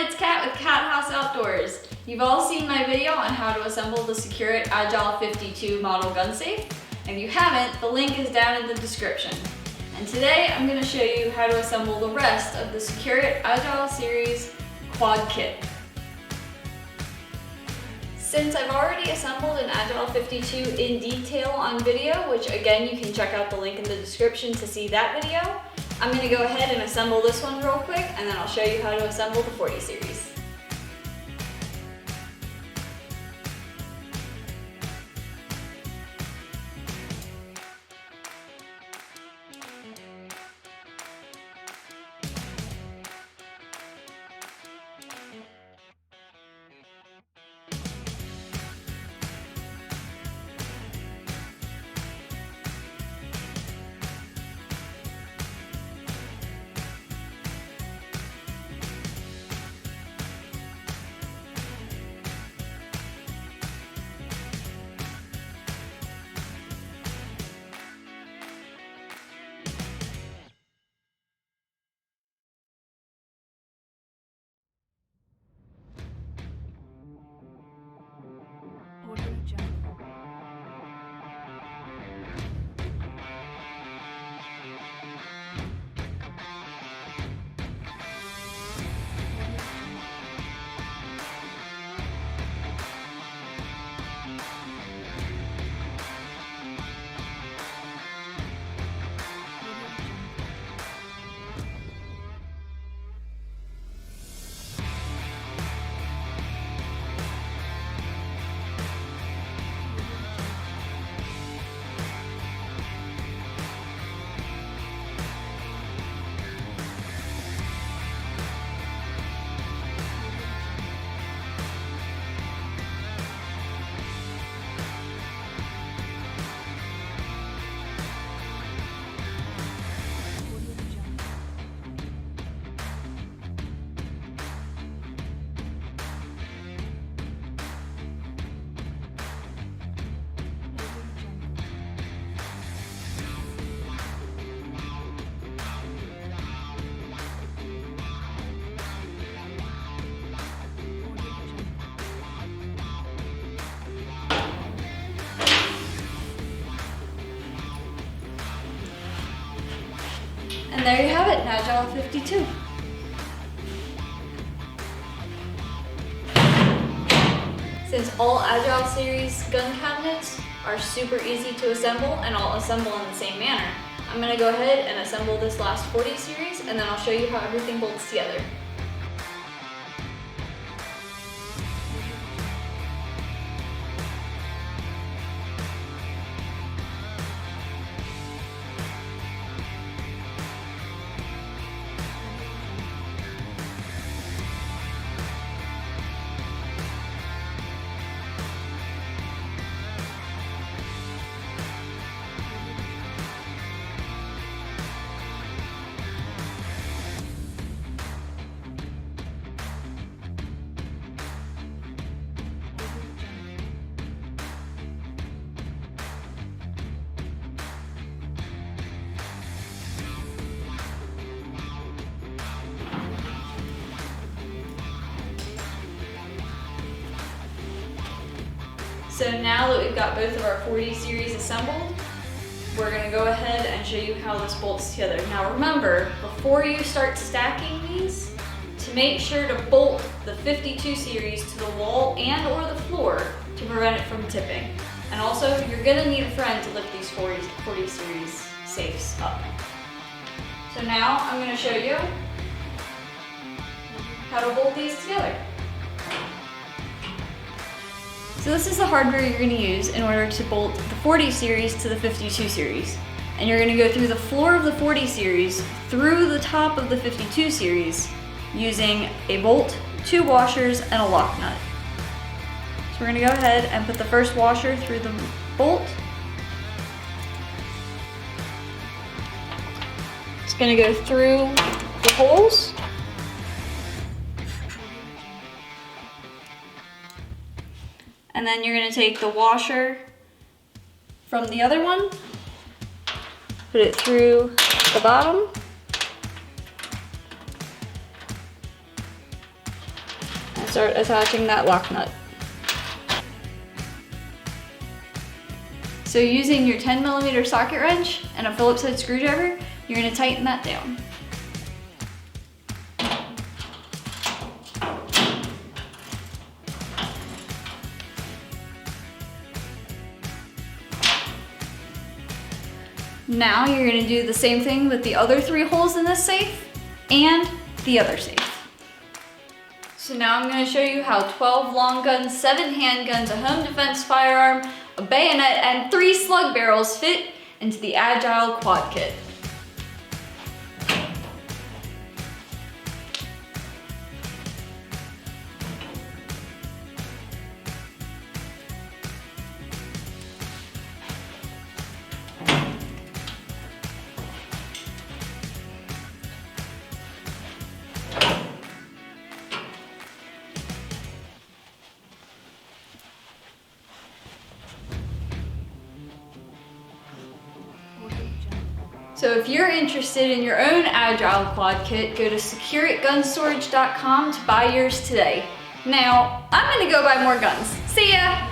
it's Kat with Cat House Outdoors. You've all seen my video on how to assemble the SecureIt Agile 52 model gun safe. If you haven't, the link is down in the description. And today I'm going to show you how to assemble the rest of the SecureIt Agile series Quad Kit. Since I've already assembled an Agile 52 in detail on video, which again you can check out the link in the description to see that video, I'm going to go ahead and assemble this one real quick, and then I'll show you how to assemble the 40 series. And there you have it, an Agile 52. Since all Agile series gun cabinets are super easy to assemble and all assemble in the same manner, I'm going to go ahead and assemble this last 40 series, and then I'll show you how everything bolts together. So now that we've got both of our 40 series assembled, we're going to go ahead and show you how this bolts together. Now remember, before you start stacking these, to make sure to bolt the 52 series to the wall and or the floor to prevent it from tipping. And also, you're going to need a friend to lift these 40 series safes up. So now I'm going to show you how to bolt these together. So this is the hardware you're going to use in order to bolt the 40 series to the 52 series. And you're going to go through the floor of the 40 series through the top of the 52 series using a bolt, 2 washers, and a lock nut. So we're going to go ahead and put the first washer through the bolt. It's going to go through the holes. And then you're going to take the washer from the other one, put it through the bottom, start attaching that lock nut. So using your 10mm socket wrench and a Phillips head screwdriver, you're gonna tighten that down. Now you're gonna do the same thing with the other 3 holes in this safe and the other safe. So now I'm gonna show you how 12 long guns, 7 handguns, a home defense firearm, a bayonet, and 3 slug barrels fit into the Agile Quad Kit. So if you're interested in your own Agile Quad Kit, go to SecureItGunStorage.com to buy yours today. Now, I'm gonna go buy more guns. See ya!